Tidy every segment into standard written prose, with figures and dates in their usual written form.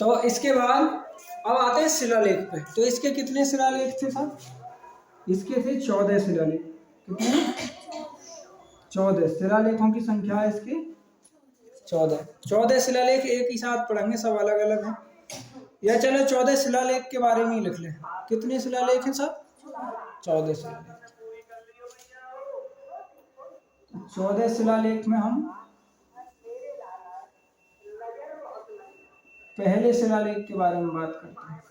तो इसके बाद अब आते हैं शिलालेख पे। तो इसके कितने शिलालेख थे साहब? इसके थे 14 शिलालेख। कितने? 14 शिलालेखों की संख्या है इसकी 14 शिलालेख एक ही साथ पढ़ेंगे, सब अलग अलग हैं। या चलो 14 शिलालेख के बारे में ही लिख लें। कितने शिलालेख हैं साहब? 14 शिलालेख। 14 शिलालेख में हम पहले शिलालेख के बारे में बात करते हैं।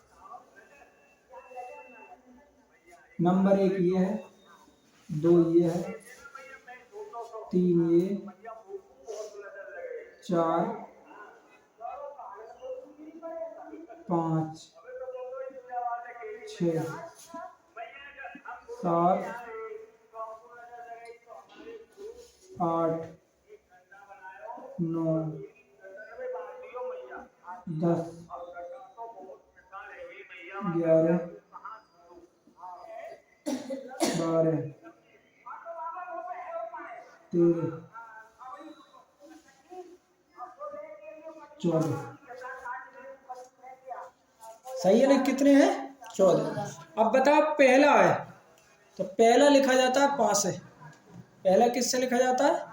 नंबर 1 ये है, 2 ये है, 3 ये, 4, 5, 6, 7, 8, 9, 10, 11, 12, 13, 14। सही है ना? कितने हैं? 14। अब बताओ पहला है, तो पहला लिखा जाता है पा से। पहला किससे लिखा जाता है?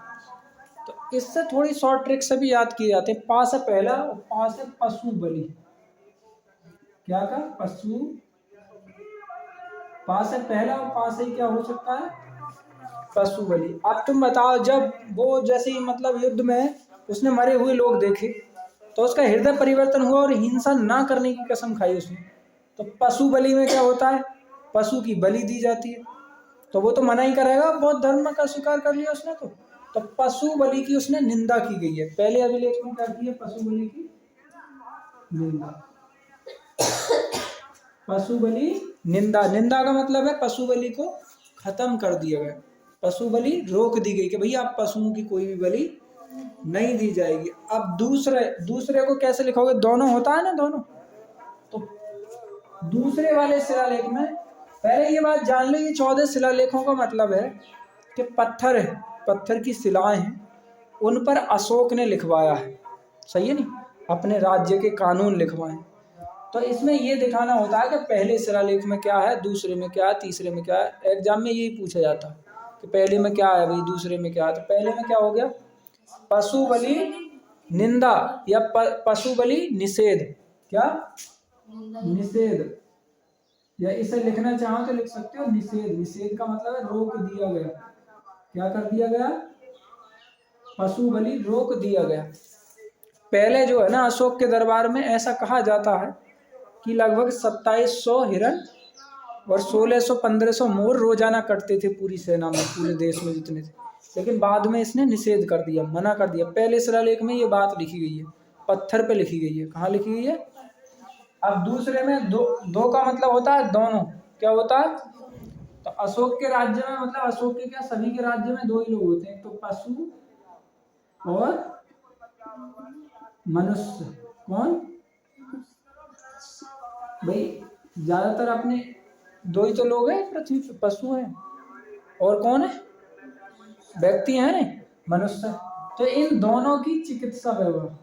तो इससे थोड़ी शॉर्ट ट्रिक से भी याद किए जाते हैं। पा से पहला और पा से पशु बलि। क्या का? पशु। पा से पहला और पा से ही क्या हो सकता है? पशु बलि। अब तुम बताओ, जब वो जैसे ही मतलब युद्ध में उसने मरे हुए लोग देखे तो उसका हृदय परिवर्तन हुआ और हिंसा ना करने की कसम खाई उसने। तो पशु बलि में क्या होता है? पशु की बलि दी जाती है। तो वो तो मना ही करेगा, बौद्ध धर्म का स्वीकार कर लिया उसने। तो पशु बलि की उसने निंदा की गई है। पहले अभिलेख में क्या की है? पशु बलि की निंदा। पशु बलि निंदा। निंदा का मतलब है पशु बलि को खत्म कर दिया गया, पशु बलि रोक दी गई कि भैया आप पशुओं की कोई भी बलि नहीं दी जाएगी। अब दूसरे को कैसे लिखोगे? दोनों होता है ना, दोनों। तो दूसरे वाले शिलालेख में पहले ये बात जान लो, ये 14 शिलालेखों का मतलब है कि पत्थर की शिलाएं हैं, उन पर अशोक ने लिखवाया है। सही है नहीं? अपने राज्य के कानून लिखवाए। तो इसमें ये दिखाना होता है कि पहले शिलालेख में क्या है, दूसरे में क्या है, तीसरे में क्या है। एग्जाम में यही पूछा जाता है कि पहले में क्या है भाई, दूसरे में क्या है। तो पहले में क्या हो गया? पशु बलि निंदा या पशु बलि निषेध। क्या? निषेध। या इसे लिखना चाहो तो लिख सकते हो निषेध। निषेध का मतलब है रोक दिया गया। क्या कर दिया गया? पशु बलि रोक दिया गया। पहले जो है ना, अशोक के दरबार में ऐसा कहा जाता है कि लगभग 2700 हिरण और 1600-1500 मोर रोजाना कटते थे पूरी सेना में, पूरे देश में जितने थे। लेकिन बाद में इसने निषेध कर दिया, मना कर दिया। पहले शिलालेख में ये बात लिखी गई है, पत्थर पे लिखी गई है। कहाँ लिखी गई है? अब दूसरे में दो का मतलब होता है दोनों। क्या होता है? तो अशोक के राज्य में, मतलब अशोक के क्या, सभी के राज्य में 2 ही लोग होते हैं, तो पशु और मनुष्य। कौन भाई? ज्यादातर अपने 2 ही तो लोग हैं पृथ्वी पे, पशु हैं और कौन है? व्यक्ति हैं ना, मनुष्य। तो इन दोनों की चिकित्सा व्यवहार,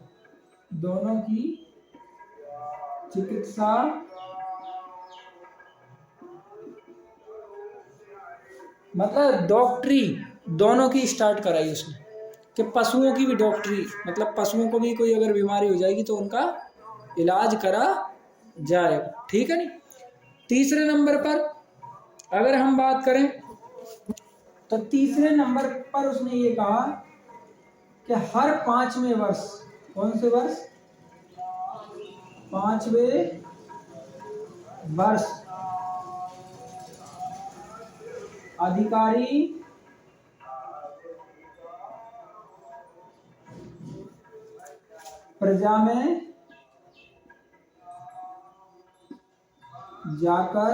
दोनों की चिकित्सा मतलब डॉक्टरी दोनों की स्टार्ट कराई उसने, कि पशुओं की भी डॉक्टरी, मतलब पशुओं को भी कोई अगर बीमारी हो जाएगी तो उनका इलाज करा जाएगा। ठीक है नहीं? तीसरे नंबर पर अगर हम बात करें तो तीसरे नंबर पर उसने ये कहा कि हर 5वें वर्ष, कौन से वर्ष? 5वें वर्ष अधिकारी प्रजा में जाकर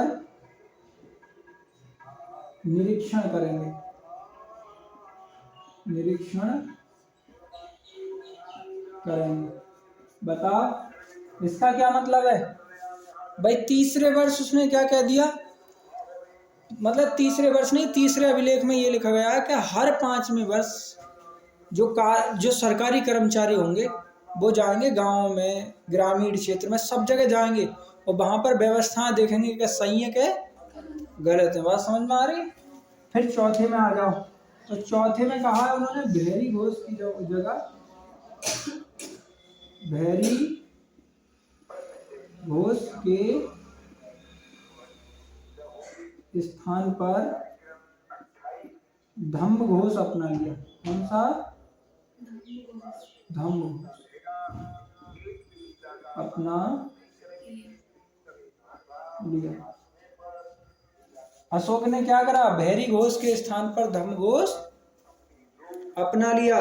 निरीक्षण करेंगे। बता इसका क्या मतलब है भाई? तीसरे वर्ष उसने क्या कह दिया? मतलब तीसरे वर्ष नहीं, तीसरे अभिलेख में ये लिखा गया है कि हर 5वें वर्ष जो सरकारी कर्मचारी होंगे वो जाएंगे गाँव में, ग्रामीण क्षेत्र में, सब जगह जाएंगे और वहां पर व्यवस्थाएं देखेंगे कि सही है कि गलत है। बात समझ में आ रही है? फिर चौथे में आ जाओ। तो चौथे में कहा है उन्होंने भैरी घोष की जो जगह, भैरी घोष के स्थान पर धम्म घोष अपना लिया। कौन सा? धम्म घोष अपना लिया। अशोक ने क्या करा? भैरी घोष के स्थान पर धम्म घोष अपना लिया।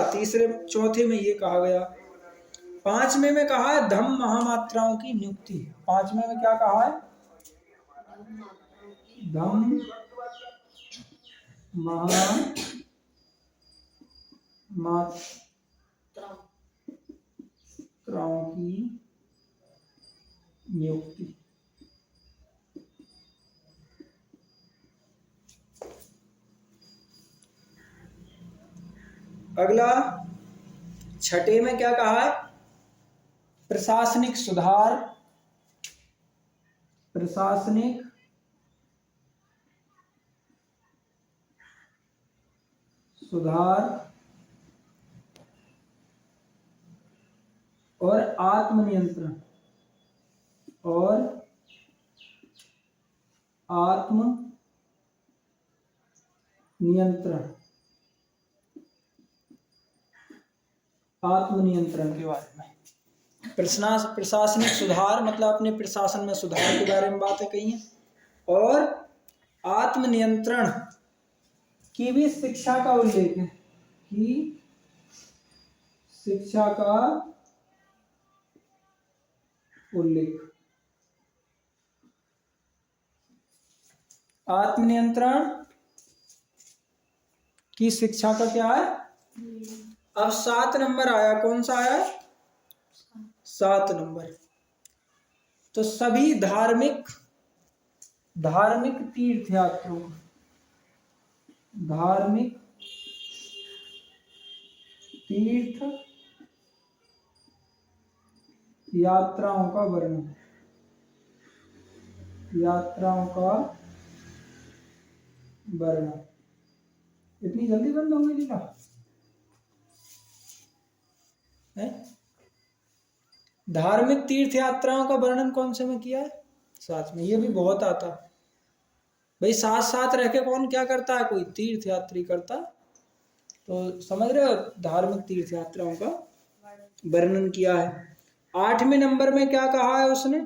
चौथे में ये कहा गया। पांचवें में कहा है धम्म महामात्राओं की नियुक्ति। पांचवें में क्या कहा है? धम्म महामात्राओं की नियुक्ति। अगला छठे में क्या कहा है? प्रशासनिक सुधार, प्रशासनिक सुधार और आत्मनियंत्रण, और आत्मनियंत्रण के बारे में। प्रशासनिक सुधार मतलब अपने प्रशासन में सुधार के बारे में बातें कही हैं, और आत्मनियंत्रण की भी शिक्षा का उल्लेख है, कि शिक्षा का उल्लेख। आत्मनियंत्रण की शिक्षा का क्या है? अब 7 नंबर आया। कौन सा आया? 7 नंबर। तो सभी धार्मिक तीर्थ यात्राओं, धार्मिक तीर्थ यात्राओं का वर्णन, इतनी जल्दी बंद होंगे जी? धार्मिक तीर्थ यात्राओं का वर्णन कौन से में किया है? 7 में। ये भी बहुत आता भाई, साथ साथ रह के कौन क्या करता है? कोई तीर्थ यात्री करता। तो समझ रहे हो? धार्मिक तीर्थ यात्राओं का वर्णन किया है। 8वें नंबर में क्या कहा है उसने?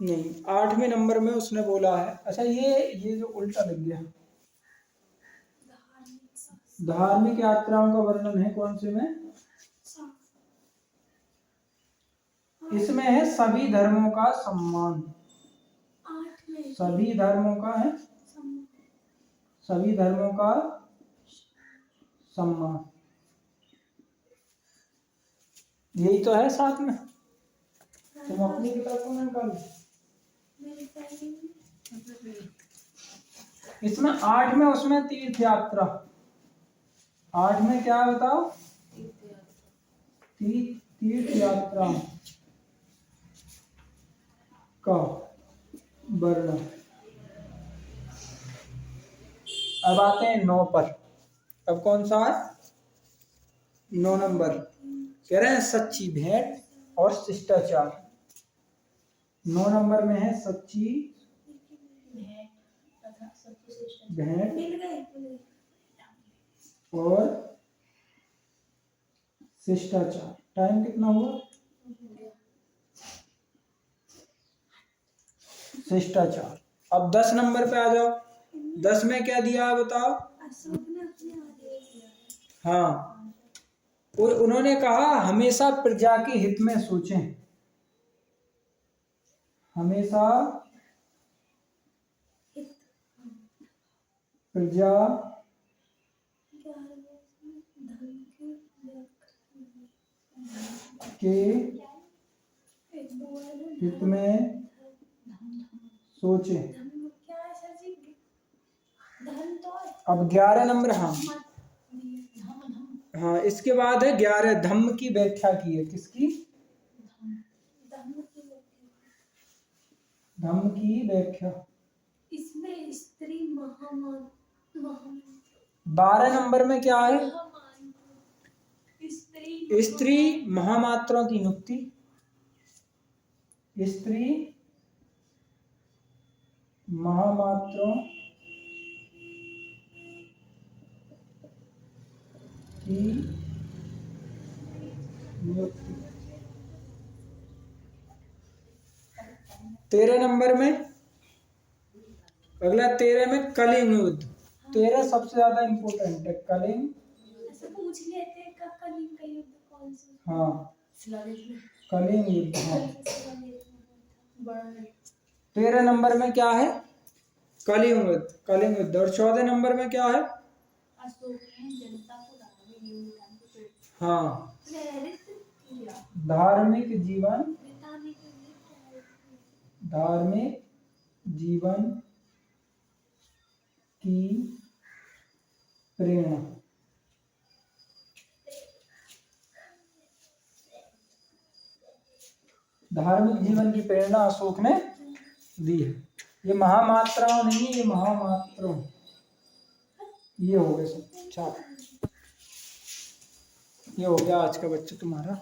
नहीं, 8वें नंबर में उसने बोला है, अच्छा ये जो उल्टा लग गया, धार्मिक यात्राओं का वर्णन है कौन से में? इसमें है सभी धर्मों का सम्मान। सभी धर्मों का है, सभी धर्मों का सम्मान, यही तो है 7 में। तुम अपनी किताब को निकालो। इसमें 8 में उसमें तीर्थ यात्रा, 8 में क्या बताओ? तीर्थ यात्रा का वर्णन। अब आते हैं 9 पर। अब कौन सा है? 9 नंबर। कह रहे हैं सच्ची भेंट और शिष्टाचार। 9 नंबर में है सच्ची भेंट और शिष्टाचार। टाइम कितना हुआ? शिष्टाचार। अब 10 नंबर पे आ जाओ। 10 में क्या दिया है बताओ? हाँ, उन्होंने कहा हमेशा प्रजा के हित में सोचें, हमेशा प्रजा के हित में सोचें। अब 11 नंबर, हाँ हाँ, इसके बाद है 11 धम्म की व्याख्या की है। किसकी? धम्म की व्याख्या। इसमें स्त्री 12 नंबर में क्या है? स्त्री महामात्रों की नुक्ति। स्त्री महामात्रों की नियुक्ति। 13 नंबर में, अगला 13 में कलिंग युद्ध। 13 सबसे ज्यादा इंपोर्टेंट है, कलिंग। ऐसे पूछ लेते हैं कलिंग का युद्ध कौन सा? हाँ, कलिंग युद्ध। हाँ, 13 नंबर में क्या है? कलिंग युद्ध, कलिंग युद्ध। और 14 नंबर में क्या है? हाँ, धार्मिक जीवन, धार्मिक जीवन की प्रेरणा। धार्मिक जीवन की प्रेरणा अशोक ने दी है। ये महामात्राओं नहीं है, ये महामात्रों। ये हो गए सब 4। ये हो गया आज का बच्चा तुम्हारा।